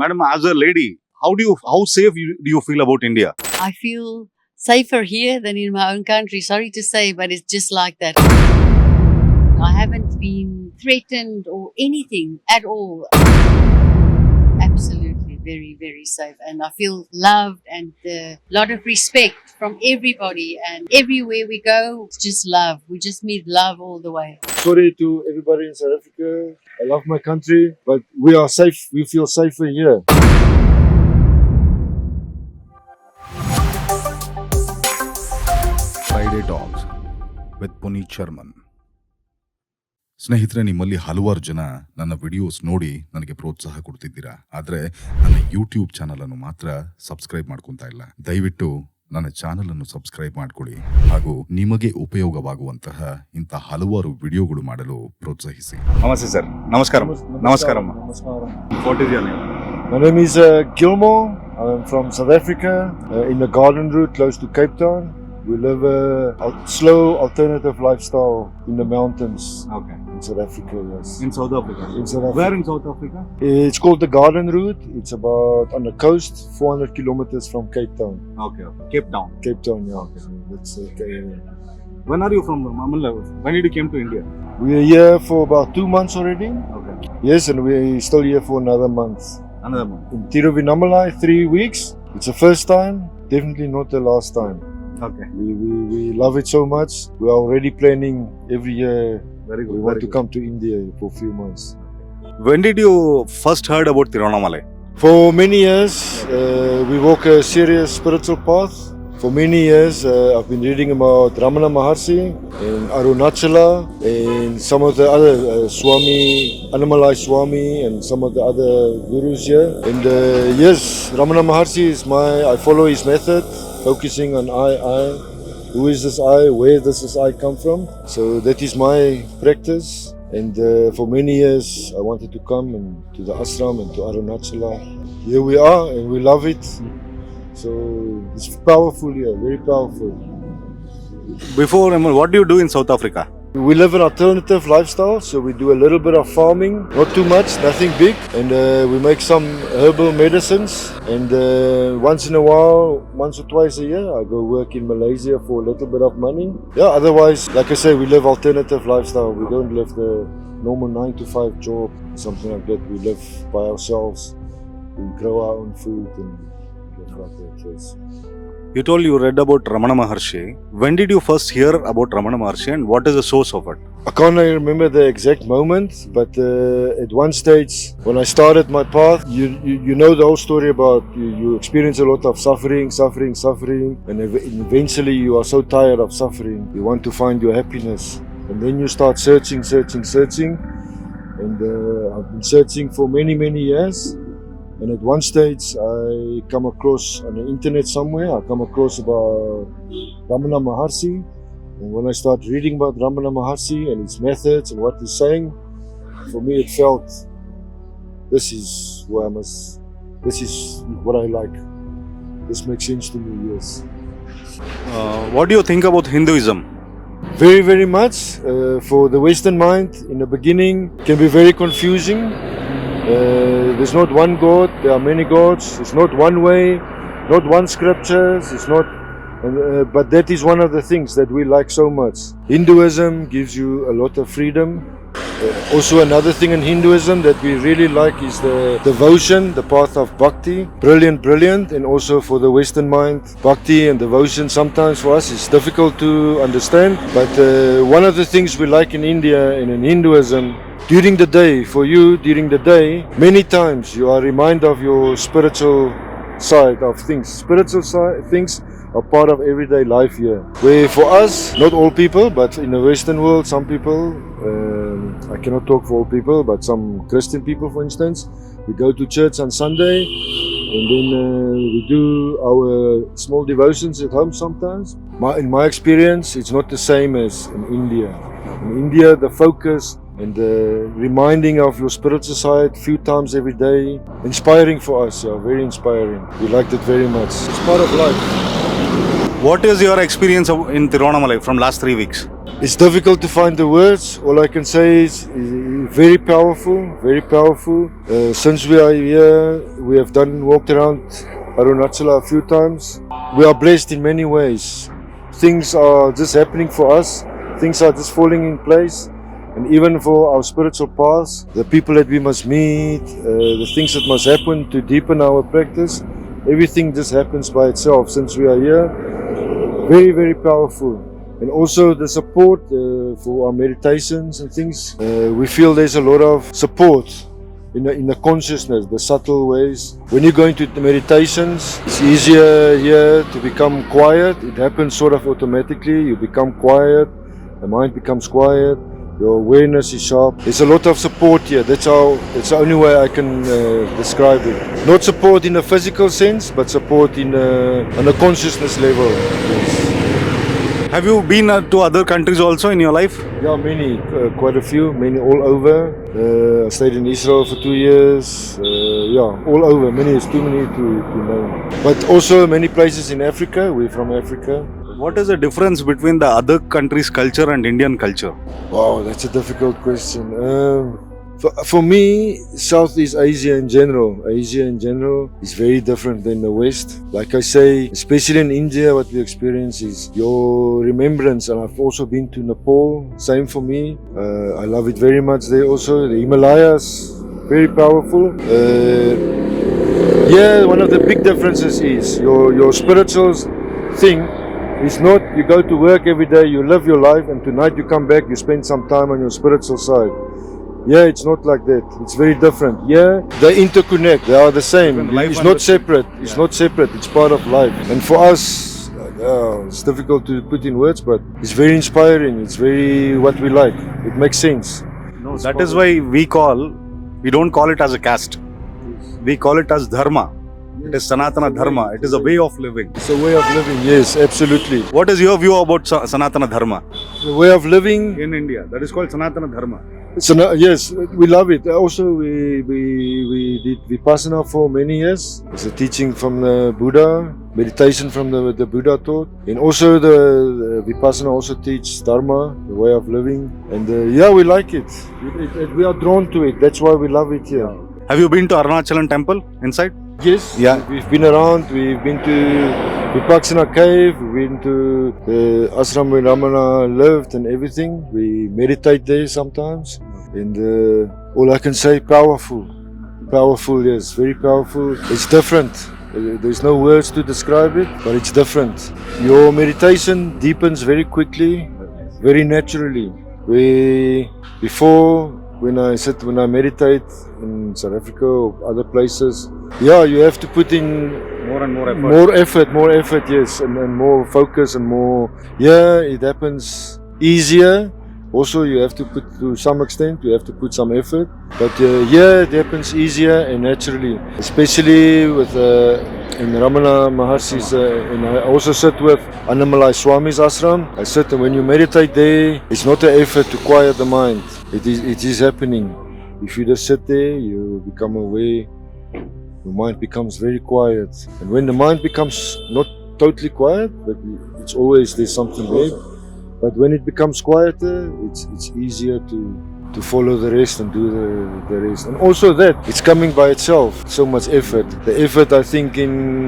Madam, as a lady, how safe do you feel about India? I feel safer here than in my own country. Sorry to say, but it's just like that. I haven't been threatened or anything at all. Absolutely very, very safe. And I feel loved and a lot of respect from everybody. And everywhere we go, it's just love. We just meet love all the way. Sorry to everybody in South Africa. I love my country, but we are safe. We feel safer here. Friday talks with Puneeth Sharman. ಸ್ನೇಹಿತರೆ, ನಿಮ್ಮಲ್ಲಿ ಹಲವಾರು ಜನ ನನ್ನ videos ನೋಡಿ ನನಗೆ ಪ್ರೋತ್ಸಾಹ ಕೊಡ್ತಿದ್ದೀರಾ, ಆದರೆ ನನ್ನ ಯೂಟ್ಯೂಬ್ ಚಾನಲ್ ಅನ್ನು ಮಾತ್ರ ಸಬ್ಸ್ಕ್ರೈಬ್ ಮಾಡ್ಕೊತಾ ಇಲ್ಲ. ದಯವಿಟ್ಟು ನನ್ನ ಚಾನಲ್ ಅನ್ನು ಸಬ್ಸ್ಕ್ರೈಬ್ ಮಾಡ್ಕೊಳ್ಳಿ ಹಾಗೂ ನಿಮಗೆ ಉಪಯೋಗವಾಗುವಂತಹ ಇಂಥ ಹಲವಾರು ವಿಡಿಯೋಗಳು ಮಾಡಲು ಪ್ರೋತ್ಸಾಹಿಸಿ. ನಮಸ್ತೆ ಸರ್. ನಮಸ್ಕಾರ. ನಮಸ್ಕಾರ. What is your name? My name is Gilmore. I'm from South Africa, in the garden route close to Cape Town. We live a slow alternative lifestyle in the mountains. Okay. In South Africa, yes. In South Africa. In South Africa. Where in South Africa? It's called the Garden Route. It's about on the coast, 400 kilometers from Cape Town. Okay. Cape Town. Cape Town, yeah. Okay. That's okay. When are you from? When did you came to India? We are here for about 2 months already. Okay. Yes, and we're still here for another month. Another month. In Tiruvannamalai, 3 weeks. It's the first time, definitely not the last time. Okay. We love it so much. We are already planning every year. Very good. We want to come to India for a few months. When did you first heard about Tiruvannamalai? For many years, we walk a serious spiritual path. For many years, I've been reading about Ramana Maharshi and Arunachala and some of the other Swami, Annamalai Swami and some of the other gurus here. And yes, Ramana Maharshi is I follow his method, focusing on I. Who is this I? Where does this I come from? So that is my practice. And for many years, I wanted to come to the ashram and to Arunachala. Here we are, and we love it. So it's powerful here, very powerful. Before, what do you do in South Africa? We live an alternative lifestyle, so we do a little bit of farming, not too much, nothing big, and we make some herbal medicines. And once in a while, once or twice a year, I go work in Malaysia for a little bit of money. Yeah, otherwise, like I say, we live alternative lifestyle. We don't live the normal 9 to 5 job, something like that. We live by ourselves. We grow our own food and live like that. Yes. You told you read about Ramana Maharshi. When did you first hear about Ramana Maharshi and what is the source of it? I can't remember the exact moment, but at one stage when I started my path, you know the whole story about you experience a lot of suffering, and eventually you are so tired of suffering, you want to find your happiness. And then you start searching. And I've been searching for many years. And at one stage, I come across on the internet somewhere, about Ramana Maharshi. And when I start reading about Ramana Maharshi and his methods and what he's saying, for me it felt, this is what I like. This makes sense to me, yes. What do you think about Hinduism? Very much. For the Western mind, in the beginning, can be very confusing. There's not one God, there are many gods. It's not one way, not one scriptures. It's not, but that is one of the things that we like so much. Hinduism gives you a lot of freedom. Also another thing in Hinduism that we really like is the devotion, the path of bhakti. Brilliant. And also for the Western mind, bhakti and devotion sometimes for us is difficult to understand. But one of the things we like in India and in Hinduism, during the day, many times you are reminded of your spiritual side of things. Things are part of everyday life here. Where for us, not all people, but in the Western world, some people, I cannot talk for all people, but some Christian people, for instance, we go to church on Sunday, and then we do our small devotions at home sometimes. In my experience, it's not the same as in India. In India, the focus and reminding of your spiritual side few times every day, inspiring for us, very inspiring. We liked it very much. It's part of life. What is your experience in Tiruvannamalai from last 3 weeks? It's difficult to find the words. All I can say is very powerful, very powerful. Since we are here, we have walked around Arunachala a few times. We are blessed in many ways. Things are just happening for us. Things are just falling in place. And even for our spiritual paths, the people that we must meet, the things that must happen to deepen our practice, everything just happens by itself since we are here. Very, very powerful. And also the support for our meditations and things. We feel there's a lot of support in the consciousness, the subtle ways. When you go into the meditations, it's easier here to become quiet. It happens sort of automatically. You become quiet, the mind becomes quiet, your awareness is sharp. There's a lot of support here. That's the only way I can describe it. Not support in a physical sense, but support on a consciousness level. Yes. Have you been to other countries also in your life? Yeah, many, quite a few, many all over. I stayed in Israel for 2 years. All over, many, it's too many to know. But also many places in Africa, we're from Africa. What is the difference between the other countries' culture and Indian culture? Wow, that's a difficult question. For me, Southeast Asia in general is very different than the West. Like I say, especially in India, what we experience is your remembrance. And I've also been to Nepal, same for me. I love it very much there also. The Himalayas, very powerful. One of the big differences is your spiritual thing. It's not you go to work every day, you live your life, and tonight you come back, you spend some time on your spiritual side. It's not like that. It's very different. They interconnect. They are the same. It's not separate. It's not separate. It's part of life. And for us, it's difficult to put in words, but it's very inspiring. It's very what we like. It makes sense. No, that is why we don't call it as a caste. We call it as dharma. It is Sanatana Dharma. It is a way of living. It's a way of living, yes, absolutely. What is your view about Sanatana Dharma? The way of living In India, that is called Sanatana Dharma. Yes, we love it. Also, we did Vipassana for many years. It's a teaching from the Buddha, meditation from the Buddha taught. And also the Vipassana also teaches Dharma, the way of living. And we like it. We are drawn to it. That's why we love it here. Have you been to Arunachalam temple inside? Yes, we've been around. We've been to Vipassana cave. We've been to the ashram where Ramana lived and everything. We meditate there sometimes. And all I can say, powerful. Powerful, yes, very powerful. It's different. There's no words to describe it, but it's different. Your meditation deepens very quickly, very naturally. When I meditate in South Africa or other places, you have to put in More and more effort. More effort, yes, and more focus and more. It happens easier. Also, you have to put, to some extent, you have to put some effort. But it happens easier and naturally, especially with in Ramana Maharshi's. And I also sit with Annamalai Swami's ashram. I sit, and when you meditate there, it's not an effort to quiet the mind. It is happening. If you just sit there, you become aware. Your mind becomes very quiet. And when the mind becomes not totally quiet, but it's always there's something there. But when it becomes quieter, it's easier to follow the rest and do the rest. And also that, it's coming by itself, so much effort. The effort, I think,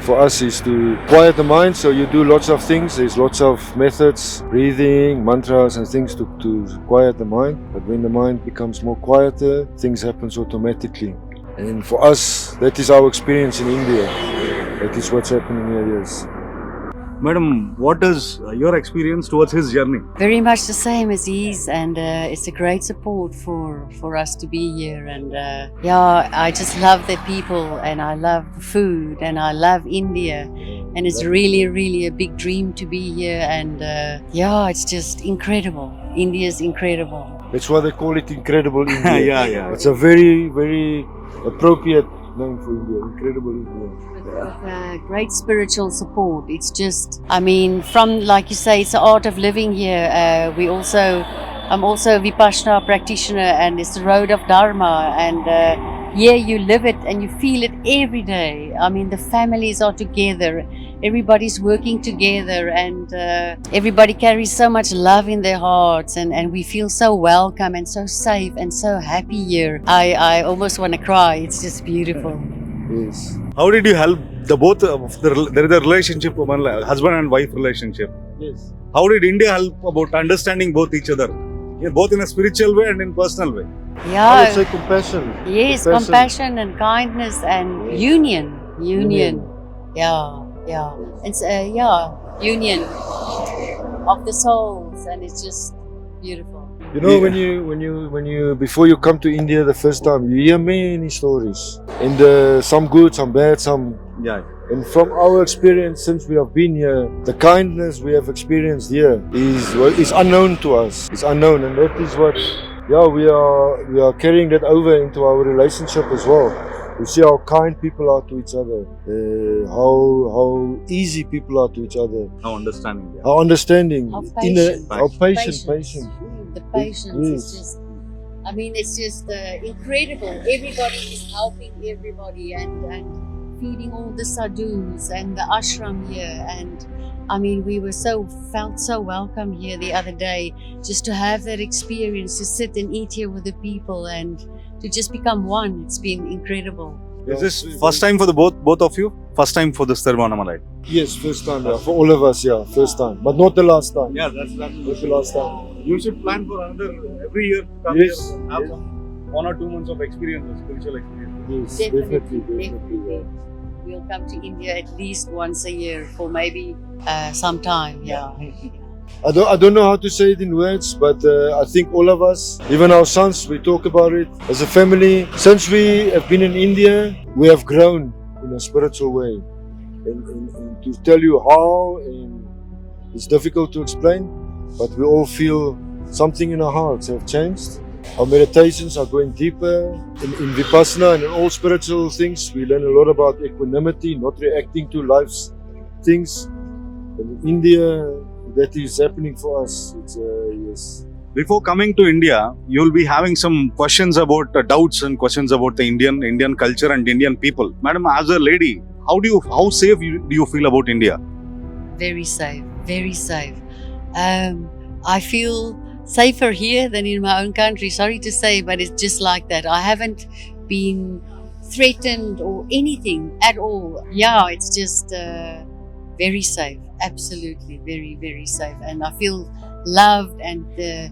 for us is to quiet the mind, so you do lots of things. There's lots of methods, breathing, mantras and things to quiet the mind. But when the mind becomes more quieter, things happen automatically. And for us, that is our experience in India. That is what's happening here, yes. Madam, what is your experience towards his journey? Very much the same as his, and it's a great support for us to be here. And I just love the people, and I love the food, and I love India, and it's really, really a big dream to be here. And it's just incredible. India is incredible. That's why they call it Incredible India. It's a very, very appropriate name for India. Incredible India. Great spiritual support. It's just, from, like you say, it's the art of living here. I'm also a Vipassana practitioner, and it's the road of Dharma. And you live it and you feel it every day. The families are together, everybody's working together, and everybody carries so much love in their hearts, and we feel so welcome and so safe and so happy here. I almost want to cry. It's just beautiful. Yes. How did you help the both there is a relationship, husband and wife relationship? Yes. How did India help about understanding both each other? Yeah, both in a spiritual way and in personal way. I would Yeah. say compassion. Yes, compassion and kindness and union. Yeah. It's union of the souls, and it's just beautiful. You know, Yeah. when you before you come to India the first time, you hear many stories, and some good, some bad, some. Yeah. And from our experience, since we have been here, the kindness we have experienced here is unknown to us. It's unknown, and that is what, we are carrying that over into our relationship as well. We see how kind people are to each other, how easy people are to each other, Now understanding. Yeah. how understanding, How patient. how patient. The patience Yes. is just, I mean, it's just incredible. Everybody is helping everybody, and feeding all the sadhus and the ashram here. And I mean, we felt so welcome here the other day, just to have that experience, to sit and eat here with the people and to just become one. It's been incredible. Is this first time for the both of you? First time for this tiruvannamalai? Yes, first time, for all of us, first time, but not the last time. Yeah, that's Not the last time. You should plan for another every year. Come Yes, here, have yes. 1 or 2 months of experience, spiritual experience. Yes, Definitely. definitely. We'll come to India at least once a year for maybe some time. Yeah. I don't know how to say it in words, but I think all of us, even our sons, we talk about it as a family. Since we have been in India, we have grown in a spiritual way. And to tell you how, and it's difficult to explain, but we all feel something in our hearts have changed. Our meditations are going deeper in Vipassana and in all spiritual things. We learn a lot about equanimity, not reacting to life's things. And in India, that is happening for us. It's yes. Before coming to India, you'll be having some questions about doubts and questions about the Indian culture and Indian people. Madam, as a lady, how safe do you feel about India? Very safe. Very safe. I feel safer here than in my own country. Sorry to say, but it's just like that. I haven't been threatened or anything at all. Yeah, it's just very safe. Absolutely, very, very safe. And I feel loved, and a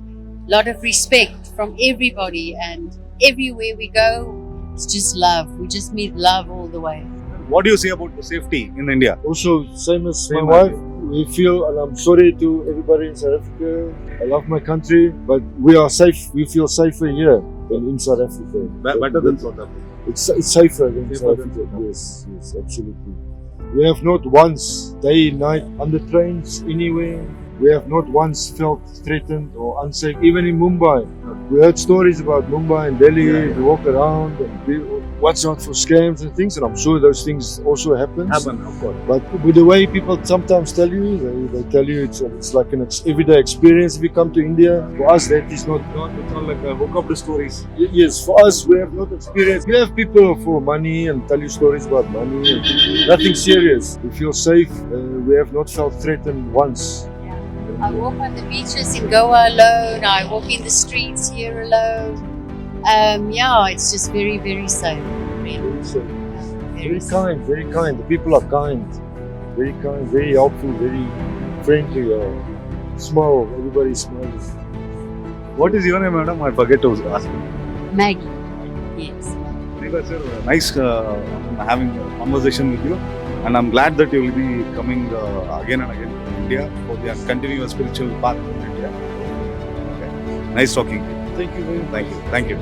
lot of respect from everybody. And everywhere we go, it's just love. We just meet love all the way. What do you say about the safety in India? Also, same as my Same wife, we feel, and I'm sorry to everybody in South Africa, I love my country, but we are safe, we feel safer here than in South Africa. Better than South Africa. It's safer than Safer South than Africa. South Yes, absolutely. We have not once, day and night, on the trains, anywhere, we have not once felt threatened or unsafe, even in Mumbai. We heard stories about Mumbai and Delhi, we walk around and we watch out for scams and things, and I'm sure those things also happen. Of course. But with the way people sometimes tell you, they tell you it's like an everyday experience if you come to India. For us, that is not. It's not like a hook up the stories. Yes, for us, we have not experienced. You have people for money and tell you stories about money. And nothing serious. We feel safe. We have not felt threatened once. I walk on the beaches in Goa alone. I walk in the streets here alone. It's just very, very safe. Really. Very safe. Very safe. Very kind. The people are kind, very helpful, very friendly. Smile, everybody smiles. What is your name, madam? I forget to ask. Maggie. Yes. Sir, nice having a conversation with you, and I'm glad that you will be coming again and again to India for the continuous spiritual path in India. Okay. Nice talking to you. Thank you very much. Thank you.